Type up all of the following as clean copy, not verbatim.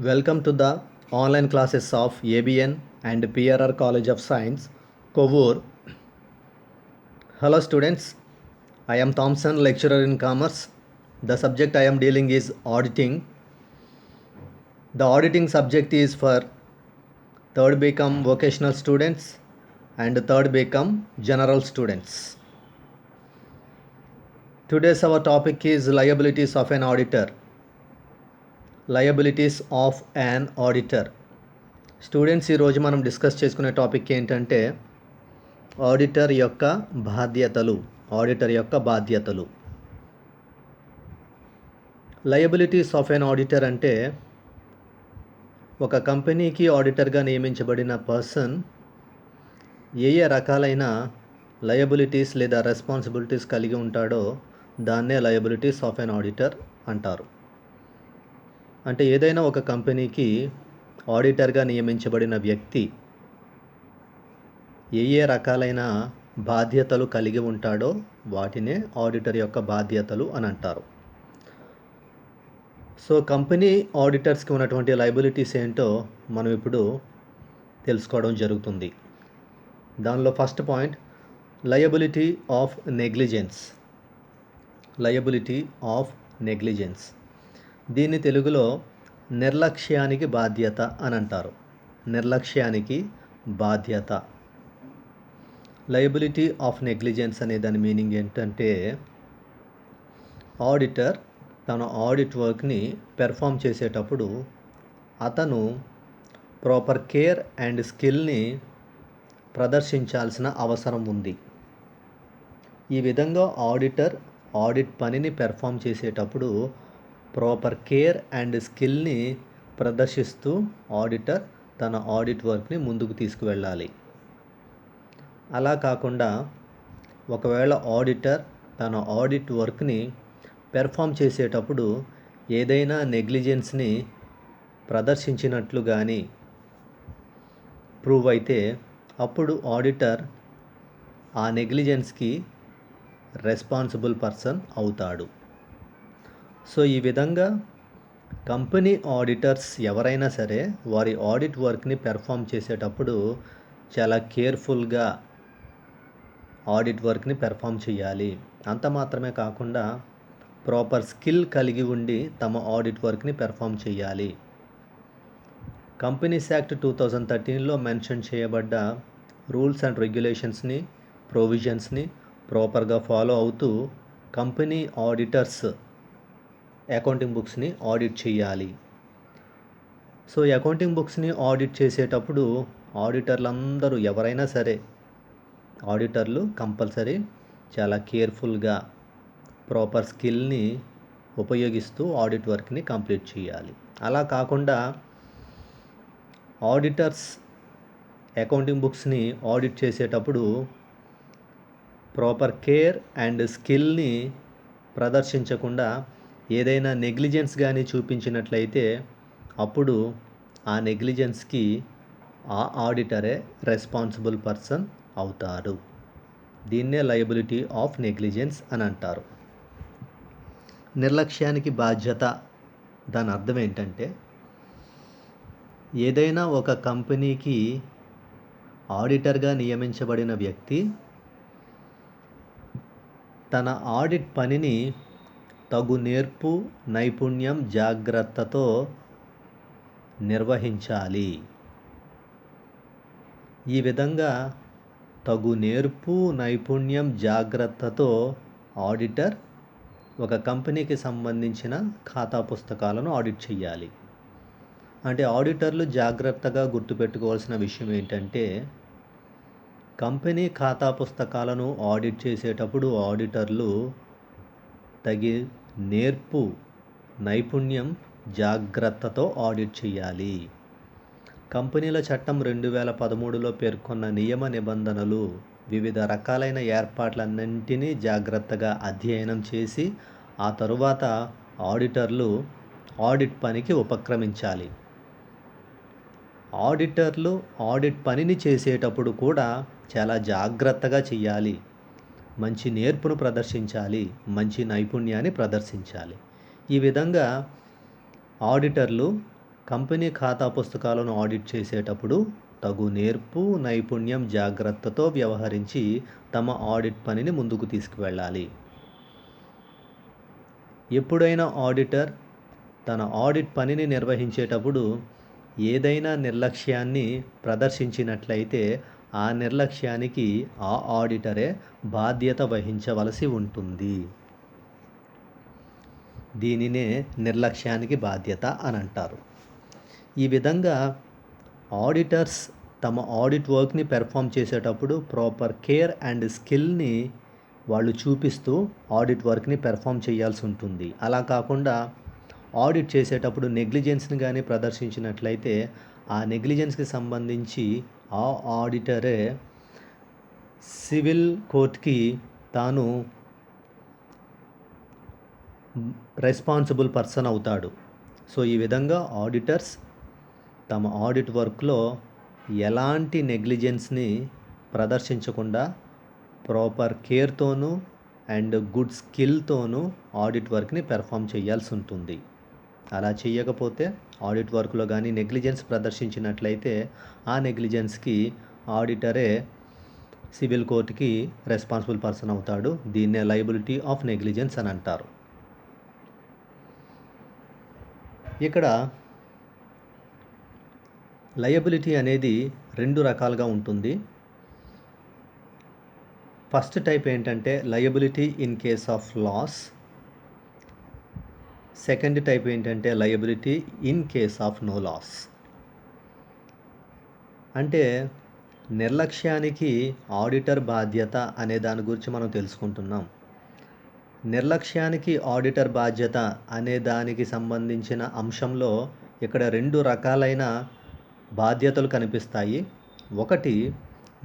Welcome to the online classes of ABN and PRR College of Science, Kovur. Hello students, I am Thompson, lecturer in commerce. The subject I am dealing is auditing. The auditing subject is for third BCom vocational students and third BCom general students. Today's our topic is liabilities of an auditor. Liabilities of an auditor. Students, ఈరోజు మనం discuss చేసుకునే topic ఏంటంటే auditor యొక్క బాధ్యతలు. Liabilities of an auditor అంటే ఒక కంపెనీకి ఆడిటర్గా నియమించబడిన పర్సన్ ఏ రకాలైన లయబిలిటీస్ లేదా రెస్పాన్సిబిలిటీస్ కలిగి ఉంటాడో దాన్నే లయబిలిటీస్ ఆఫ్ యాన్ ఆడిటర్ అంటారు. అంటే ఏదైనా ఒక కంపెనీకి ఆడిటర్గా నియమించబడిన వ్యక్తి ఏ రకాలైన బాధ్యతలు కలిగి ఉంటాడో వాటినే ఆడిటర్ యొక్క బాధ్యతలు అని అంటారు. సో కంపెనీ ఆడిటర్స్కి ఉన్నటువంటి లయబిలిటీస్ ఏంటో మనం ఇప్పుడు తెలుసుకోవడం జరుగుతుంది. దానిలో first point liability of negligence. దీన్ని తెలుగులో నిర్లక్ష్యానికి బాధ్యత అని అంటారు. లయబిలిటీ ఆఫ్ నెగ్లిజెన్స్ అనే దాని మీనింగ్ ఏంటంటే ఆడిటర్ తన ఆడిట్ వర్క్ని పెర్ఫామ్ చేసేటప్పుడు అతను ప్రాపర్ కేర్ అండ్ స్కిల్ని ప్రదర్శించాల్సిన అవసరం ఉంది. ఈ విధంగా ఆడిటర్ ఆడిట్ పనిని పెర్ఫామ్ చేసేటప్పుడు ప్రాపర్ కేర్ అండ్ స్కిల్ని ప్రదర్శిస్తూ ఆడిటర్ తన ఆడిట్ వర్క్ని ముందుకు తీసుకువెళ్ళాలి. అలా కాకుండా ఒకవేళ ఆడిటర్ తన ఆడిట్ వర్క్ని పెర్ఫామ్ చేసేటప్పుడు ఏదైనా నెగ్లిజెన్స్ని ప్రదర్శించినట్లు కానీ ప్రూవ్ అయితే అప్పుడు ఆడిటర్ ఆ నెగ్లిజెన్స్కి రెస్పాన్సిబుల్ పర్సన్ అవుతాడు. సో ఈ విధంగా కంపెనీ ఆడిటర్స్ ఎవరైనా సరే వారి ఆడిట్ వర్క్ని పెర్ఫామ్ చేసేటప్పుడు చాలా కేర్ఫుల్గా ఆడిట్ వర్క్ని పెర్ఫామ్ చేయాలి. అంత మాత్రమే కాకుండా ప్రాపర్ స్కిల్ కలిగి ఉండి తమ ఆడిట్ వర్క్ని పెర్ఫామ్ చేయాలి. కంపెనీస్ యాక్ట్ 2013లో మెన్షన్ చేయబడ్డ రూల్స్ అండ్ రెగ్యులేషన్స్ని, ప్రొవిజన్స్ని ప్రాపర్గా ఫాలో అవుతూ కంపెనీ ఆడిటర్స్ అకౌంటింగ్ బుక్స్ని ఆడిట్ చేయాలి. సో అకౌంటింగ్ బుక్స్ని ఆడిట్ చేసేటప్పుడు ఆడిటర్లందరూ ఎవరైనా సరే ఆడిటర్లు కంపల్సరీ చాలా కేర్ఫుల్గా ప్రాపర్ స్కిల్ని ఉపయోగిస్తూ ఆడిట్ వర్క్ని కంప్లీట్ చేయాలి. అలా కాకుండా ఆడిటర్స్ అకౌంటింగ్ బుక్స్ని ఆడిట్ చేసేటప్పుడు ప్రాపర్ కేర్ అండ్ స్కిల్ని ప్రదర్శించకుండా ఏదైనా నెగ్లిజెన్స్ కానీ చూపించినట్లయితే అప్పుడు ఆ నెగ్లిజెన్స్కి ఆ ఆడిటరే రెస్పాన్సిబుల్ పర్సన్ అవుతారు. దీన్నే లయబిలిటీ ఆఫ్ నెగ్లిజెన్స్ అని అంటారు. నిర్లక్ష్యానికి బాధ్యత దాని అర్థం ఏంటంటే ఏదైనా ఒక కంపెనీకి ఆడిటర్గా నియమించబడిన వ్యక్తి తన ఆడిట్ పనిని తగు నేర్పు, నైపుణ్యం, జాగ్రత్తతో నిర్వహించాలి. ఈ విధంగా తగు నేర్పు, నైపుణ్యం, జాగ్రత్తతో ఆడిటర్ ఒక కంపెనీకి సంబంధించిన ఖాతా పుస్తకాలను ఆడిట్ చేయాలి. అంటే ఆడిటర్లు జాగ్రత్తగా గుర్తుపెట్టుకోవాల్సిన విషయం ఏంటంటే కంపెనీ ఖాతా పుస్తకాలను ఆడిట్ చేసేటప్పుడు ఆడిటర్లు తగి నేర్పు, నైపుణ్యం, జాగ్రత్తతో ఆడిట్ చేయాలి. కంపెనీల చట్టం 2013లో పేర్కొన్న నియమ నిబంధనలు, వివిధ రకాలైన ఏర్పాట్లన్నింటినీ జాగ్రత్తగా అధ్యయనం చేసి ఆ తరువాత ఆడిటర్లు ఆడిట్ పనికి ఉపక్రమించాలి. ఆడిటర్లు ఆడిట్ పనిని చేసేటప్పుడు కూడా చాలా జాగ్రత్తగా చేయాలి. మంచి నేర్పును ప్రదర్శించాలి, మంచి నైపుణ్యాన్ని ప్రదర్శించాలి. ఈ విధంగా ఆడిటర్లు కంపెనీ ఖాతా పుస్తకాలను ఆడిట్ చేసేటప్పుడు తగు నేర్పు, నైపుణ్యం, జాగ్రత్తతో వ్యవహరించి తమ ఆడిట్ పనిని ముందుకు తీసుకువెళ్ళాలి. ఎప్పుడైనా ఆడిటర్ తన ఆడిట్ పనిని నిర్వహించేటప్పుడు ఏదైనా నిర్లక్ష్యాన్ని ప్రదర్శించినట్లయితే ఆ నిర్లక్ష్యానికి ఆ ఆడిటరే బాధ్యత వహించవలసి ఉంటుంది. దీనినే నిర్లక్ష్యానికి బాధ్యత అని అంటారు. ఈ విధంగా ఆడిటర్స్ తమ ఆడిట్ వర్క్ని పెర్ఫామ్ చేసేటప్పుడు ప్రాపర్ కేర్ అండ్ స్కిల్ని వాళ్ళు చూపిస్తూ ఆడిట్ వర్క్ని పెర్ఫామ్ చేయాల్సి ఉంటుంది. అలా కాకుండా ఆడిట్ చేసేటప్పుడు నెగ్లిజెన్స్ని కానీ ప్రదర్శించినట్లయితే ఆ నెగ్లిజెన్స్కి సంబంధించి ఆ ఆడిటరే సివిల్ కోర్టుకి తాను రెస్పాన్సిబుల్ పర్సన్ అవుతాడు. సో ఈ విధంగా ఆడిటర్స్ తమ ఆడిట్ వర్క్లో ఎలాంటి నెగ్లిజెన్స్ని ప్రదర్శించకుండా ప్రాపర్ కేర్తోనూ అండ్ గుడ్ స్కిల్తోనూ ఆడిట్ వర్క్ని పెర్ఫామ్ చేయాల్సి ఉంటుంది. అలా చేయకపోతే ఆడిట్ వర్క్లో కానీ నెగ్లిజెన్స్ ప్రదర్శించినట్లయితే ఆ నెగ్లిజెన్స్కి ఆడిటరే సివిల్ కోర్టుకి రెస్పాన్సిబుల్ పర్సన్ అవుతాడు. దీన్నే లయబిలిటీ ఆఫ్ నెగ్లిజెన్స్ అని అంటారు. ఇక్కడ లయబిలిటీ అనేది 2 రకాలుగా ఉంటుంది. ఫస్ట్ టైప్ ఏంటంటే liability in case of loss. Second type ఏంటంటే liability in case of no loss. అంటే నిర్లక్ష్యానికి ఆడిటర్ బాధ్యత అనే దాని గురించి మనం తెలుసుకుంటున్నాం. నిర్లక్ష్యానికి ఆడిటర్ బాధ్యత అనే దానికి సంబంధించిన అంశంలో ఇక్కడ 2 రకాలైన బాధ్యతలు కనిపిస్తాయి. ఒకటి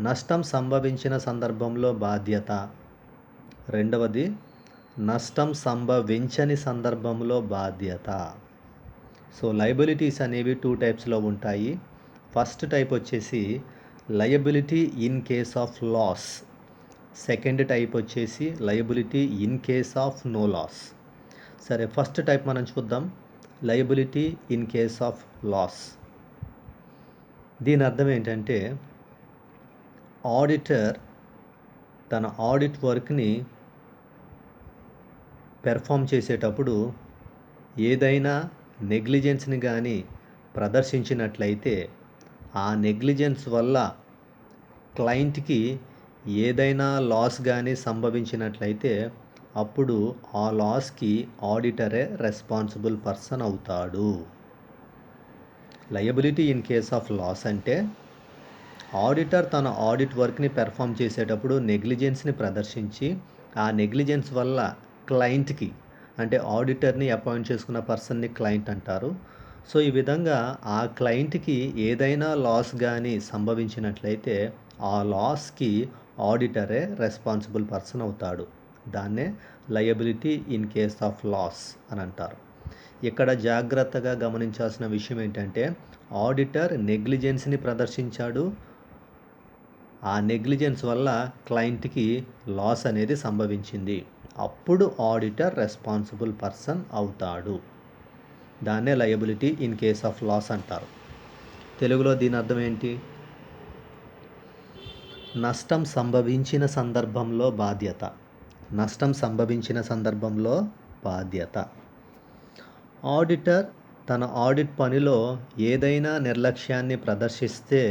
నష్టం సంభవించిన సందర్భంలో బాధ్యత, రెండవది నష్టం సంభవించని సందర్భంలో బాధ్యత. సో లయబిలిటీస్ అనేవి 2 టైప్స్లో ఉంటాయి. ఫస్ట్ టైప్ వచ్చేసి liability in case of loss. Second type వచ్చేసి liability in case of no loss. సరే, ఫస్ట్ టైప్ మనం చూద్దాం, liability in case of loss. దీని అర్థం ఏంటంటే ఆడిటర్ తన ఆడిట్ వర్క్ని పెర్ఫామ్ చేసేటప్పుడు ఏదైనా నెగ్లిజెన్స్ని కానీ ప్రదర్శించినట్లయితే ఆ నెగ్లిజెన్స్ వల్ల క్లయింట్కి ఏదైనా లాస్ కానీ సంభవించినట్లయితే అప్పుడు ఆ లాస్కి ఆడిటరే రెస్పాన్సిబుల్ పర్సన్ అవుతాడు. Liability in case of loss అంటే ఆడిటర్ తన ఆడిట్ వర్క్ని పెర్ఫామ్ చేసేటప్పుడు నెగ్లిజెన్స్ని ప్రదర్శించి ఆ నెగ్లిజెన్స్ వల్ల క్లయింట్కి, అంటే ఆడిటర్ని అపాయింట్ చేసుకున్న పర్సన్ని క్లయింట్ అంటారు. సో ఈ విధంగా ఆ క్లయింట్కి ఏదైనా లాస్ కానీ సంభవించినట్లయితే ఆ లాస్కి ఆడిటరే రెస్పాన్సిబుల్ పర్సన్ అవుతాడు. దాన్నే liability in case of loss అని అంటారు. ఇక్కడ జాగ్రత్తగా గమనించాల్సిన విషయం ఏంటంటే ఆడిటర్ నెగ్లిజెన్స్ని ప్రదర్శించాడు, ఆ నెగ్లిజెన్స్ వల్ల క్లయింట్కి లాస్ అనేది సంభవించింది, అప్పుడు ఆడిటర్ రెస్పాన్సిబుల్ పర్సన్ అవుతాడు. దాన్నే liability in case of loss అంటారు. తెలుగులో దీని అర్థం ఏంటి? నష్టం సంభవించిన సందర్భంలో బాధ్యత. నష్టం సంభవించిన సందర్భంలో బాధ్యత. ఆడిటర్ తన ఆడిట్ పనిలో ఏదైనా నిర్లక్ష్యాన్ని ప్రదర్శిస్తే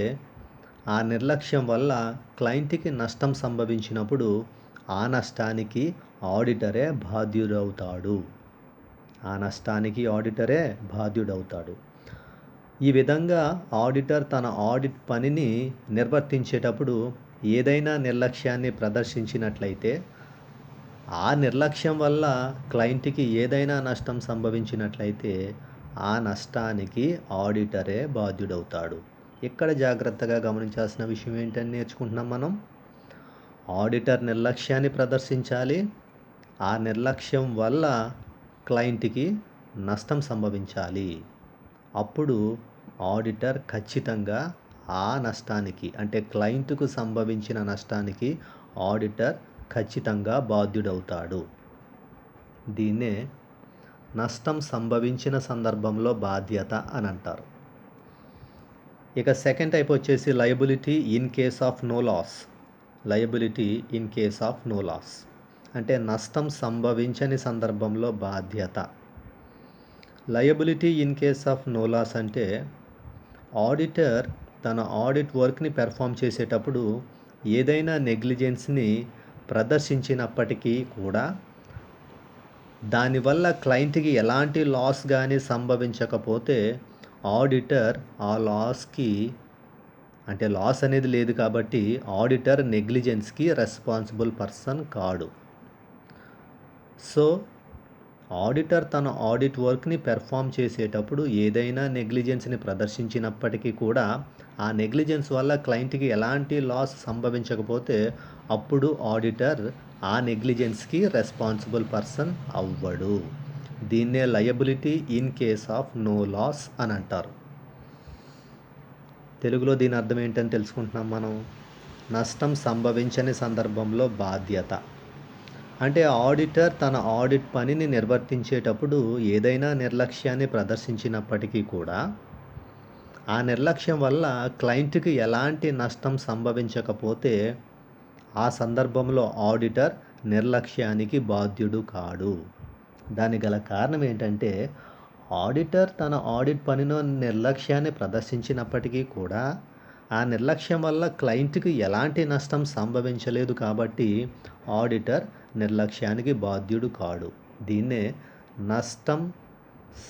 ఆ నిర్లక్ష్యం వల్ల క్లయింట్కి నష్టం సంభవించినప్పుడు ఆ నష్టానికి ఆడిటరే బాధ్యుడవుతాడు. ఆ నష్టానికి ఆడిటరే బాధ్యుడవుతాడు. ఈ విధంగా ఆడిటర్ తన ఆడిట్ పనిని నిర్వర్తించేటప్పుడు ఏదైనా నిర్లక్ష్యాన్ని ప్రదర్శించినట్లయితే ఆ నిర్లక్ష్యం వల్ల క్లయింట్కి ఏదైనా నష్టం సంభవించినట్లయితే ఆ నష్టానికి ఆడిటరే బాధ్యుడవుతాడు. ఇక్కడ జాగ్రత్తగా గమనించాల్సిన విషయం ఏంటని నేర్చుకుంటున్నాం మనం. ఆడిటర్ నిర్లక్ష్యాన్ని ప్రదర్శించాలి, ఆ నిర్లక్ష్యం వల్ల క్లయింట్కి నష్టం సంభవించాలి, అప్పుడు ఆడిటర్ ఖచ్చితంగా ఆ నష్టానికి, అంటే క్లయింట్కు సంభవించిన నష్టానికి ఆడిటర్ ఖచ్చితంగా బాధ్యుడవుతాడు. దీన్నే నష్టం సంభవించిన సందర్భంలో బాధ్యత అని అంటారు. ఇక సెకండ్ టైప్ వచ్చేసి liability in case of no loss. Liability in case of no loss అంటే నష్టం సంభవించని సందర్భంలో బాధ్యత. Liability in case of no loss అంటే ఆడిటర్ తన ఆడిట్ వర్క్ని పెర్ఫామ్ చేసేటప్పుడు ఏదైనా నెగ్లిజెన్స్ని ప్రదర్శించినప్పటికీ కూడా దానివల్ల క్లయింట్కి ఎలాంటి లాస్ కానీ సంభవించకపోతే ఆడిటర్ ఆ లాస్కి అంటే లాస్ అనేది లేదు కాబట్టి ఆడిటర్ నెగ్లిజెన్స్కి రెస్పాన్సిబుల్ పర్సన్ కాడు. సో ఆడిటర్ తన ఆడిట్ వర్క్ని పెర్ఫామ్ చేసేటప్పుడు ఏదైనా నెగ్లిజెన్స్ని ప్రదర్శించినప్పటికీ కూడా ఆ నెగ్లిజెన్స్ వల్ల క్లయింట్కి ఎలాంటి లాస్ సంభవించకపోతే అప్పుడు ఆడిటర్ ఆ నెగ్లిజెన్స్కి రెస్పాన్సిబుల్ పర్సన్ అవ్వడు. దీన్నే liability in case of no loss అని అంటారు. తెలుగులో దీని అర్థం ఏంటని తెలుసుకుంటున్నాం మనం. నష్టం సంభవించని సందర్భంలో బాధ్యత అంటే ఆడిటర్ తన ఆడిట్ పనిని నిర్వర్తించేటప్పుడు ఏదైనా నిర్లక్ష్యాన్ని ప్రదర్శించినప్పటికీ కూడా ఆ నిర్లక్ష్యం వల్ల క్లయింట్కి ఎలాంటి నష్టం సంభవించకపోతే ఆ సందర్భంలో ఆడిటర్ నిర్లక్ష్యానికి బాధ్యుడు కాడు. దానికి గల కారణం ఏంటంటే ఆడిటర్ తన ఆడిట్ పనిలో నిర్లక్ష్యాన్ని ప్రదర్శించినప్పటికీ కూడా ఆ నిర్లక్ష్యం వల్ల క్లయింట్కి ఎలాంటి నష్టం సంభవించలేదు కాబట్టి ఆడిటర్ నిర్లక్ష్యానికి బాధ్యుడు కాడు. దీన్నే నష్టం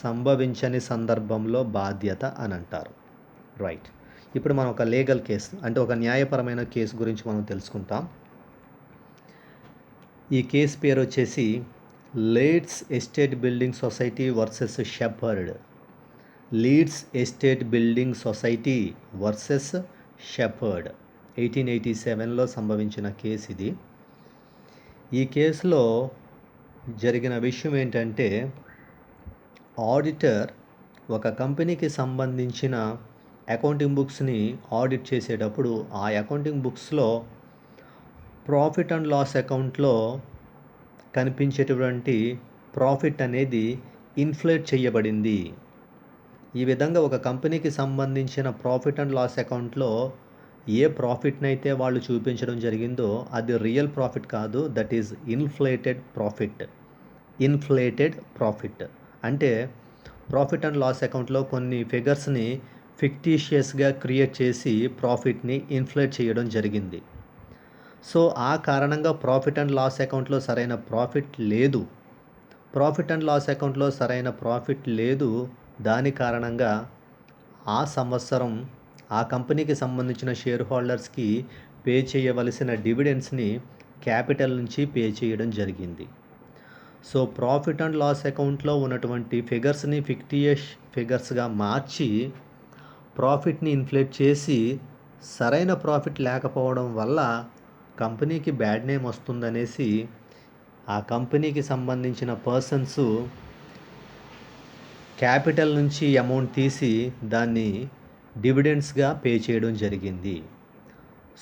సంభవించని సందర్భంలో బాధ్యత అని అంటారు. రైట్. ఇప్పుడు మనం ఒక లీగల్ కేసు అంటే ఒక న్యాయపరమైన కేసు గురించి మనం తెలుసుకుంటాం. ఈ కేసు పేరు వచ్చేసి Leeds estate building society versus Shepherd. Leeds estate building society versus Shepherd 1887లో సంభవించిన కేసు ఇది. ఈ కేసులో జరిగిన విషయం ఏంటంటే ఆడిటర్ ఒక కంపెనీకి సంబంధించిన అకౌంటింగ్ బుక్స్ని ఆడిట్ చేసేటప్పుడు ఆ అకౌంటింగ్ బుక్స్లో ప్రాఫిట్ అండ్ లాస్ అకౌంట్లో కనిపించేటువంటి ప్రాఫిట్ అనేది ఇన్ఫ్లేట్ చేయబడింది. ఈ విధంగా ఒక కంపెనీకి సంబంధించిన ప్రాఫిట్ అండ్ లాస్ అకౌంట్లో ఏ ప్రాఫిట్ని అయితే వాళ్ళు చూపించడం జరిగిందో అది రియల్ ప్రాఫిట్ కాదు, that is inflated profit. Inflated profit అంటే ప్రాఫిట్ అండ్ లాస్ అకౌంట్లో కొన్ని ఫిగర్స్ని ఫిక్టీషియస్గా క్రియేట్ చేసి ప్రాఫిట్ని ఇన్ఫ్లేట్ చేయడం జరిగింది. సో ఆ కారణంగా ప్రాఫిట్ అండ్ లాస్ అకౌంట్లో సరైన ప్రాఫిట్ లేదు. ప్రాఫిట్ అండ్ లాస్ అకౌంట్లో సరైన ప్రాఫిట్ లేదు. దాని కారణంగా ఆ సంవత్సరం ఆ కంపెనీకి సంబంధించిన షేర్ హోల్డర్స్కి పే చేయవలసిన డివిడెండ్స్ని క్యాపిటల్ నుంచి పే చేయడం జరిగింది. సో ప్రాఫిట్ అండ్ లాస్ అకౌంట్లో ఉన్నటువంటి ఫిగర్స్ని ఫిక్టియస్ ఫిగర్స్గా మార్చి ప్రాఫిట్ని ఇన్ఫ్లేట్ చేసి సరైన ప్రాఫిట్ లేకపోవడం వల్ల కంపెనీకి బ్యాడ్ నేమ్ వస్తుందనేసి ఆ కంపెనీకి సంబంధించిన పర్సన్స్ క్యాపిటల్ నుంచి అమౌంట్ తీసి దాన్ని డివిడెండ్స్గా పే చేయడం జరిగింది.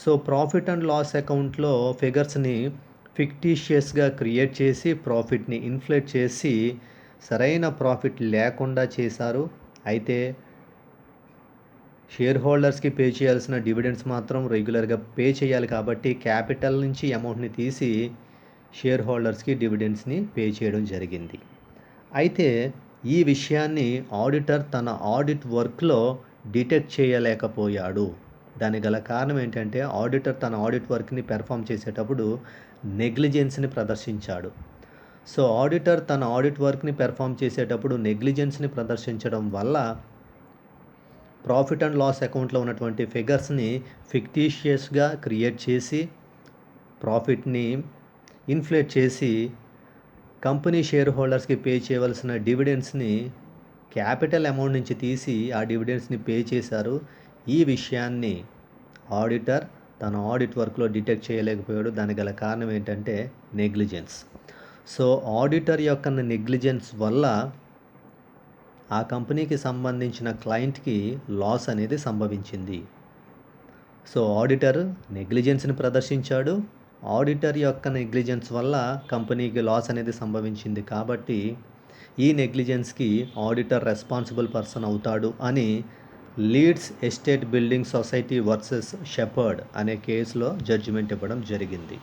సో ప్రాఫిట్ అండ్ లాస్ అకౌంట్లో ఫిగర్స్ని ఫిక్టీషియస్గా క్రియేట్ చేసి ప్రాఫిట్ని ఇన్ఫ్లేట్ చేసి సరైన ప్రాఫిట్ లేకుండా చేశారు. అయితే షేర్ హోల్డర్స్కి పే చేయాల్సిన డివిడెండ్స్ మాత్రం రెగ్యులర్గా పే చేయాలి కాబట్టి క్యాపిటల్ నుంచి అమౌంట్ని తీసి షేర్ హోల్డర్స్కి డివిడెండ్స్ని పే చేయడం జరిగింది. అయితే ఈ విషయాన్ని ఆడిటర్ తన ఆడిట్ వర్క్లో డిటెక్ట్ చేయలేకపోయాడు. దానికి గల కారణం ఏంటంటే ఆడిటర్ తన ఆడిట్ వర్క్ని పెర్ఫామ్ చేసేటప్పుడు నెగ్లిజెన్స్ని ప్రదర్శించాడు. సో ఆడిటర్ తన ఆడిట్ వర్క్ని పెర్ఫామ్ చేసేటప్పుడు నెగ్లిజెన్స్ని ప్రదర్శించడం వల్ల ప్రాఫిట్ అండ్ లాస్ అకౌంట్లో ఉన్నటువంటి ఫిగర్స్ని ఫిక్టీషియస్గా క్రియేట్ చేసి ప్రాఫిట్ని ఇన్ఫ్లేట్ చేసి కంపెనీ షేర్ హోల్డర్స్కి పే చేయవలసిన డివిడెండ్స్ని క్యాపిటల్ అమౌంట్ నుంచి తీసి ఆ డివిడెండ్స్ని పే చేశారు. ఈ విషయాన్ని ఆడిటర్ తన ఆడిట్ వర్క్లో డిటెక్ట్ చేయలేకపోయాడు. దానికి గల కారణం ఏంటంటే నెగ్లిజెన్స్. సో ఆడిటర్ యొక్క నెగ్లిజెన్స్ వల్ల ఆ కంపెనీకి సంబంధించిన క్లయింట్కి లాస్ అనేది సంభవించింది. సో ఆడిటర్ నెగ్లిజెన్స్ని ప్రదర్శించాడు. ఆడిటర్ యొక్క నెగ్లిజెన్స్ వల్ల కంపెనీకి లాస్ అనేది సంభవించింది. కాబట్టి ఈ నెగ్లిజెన్స్కి ఆడిటర్ రెస్పాన్సిబుల్ పర్సన్ అవుతాడు అని leads estate building society versus shepherd అనే కేసులో జడ్జిమెంట్ ఇవ్వడం జరిగింది.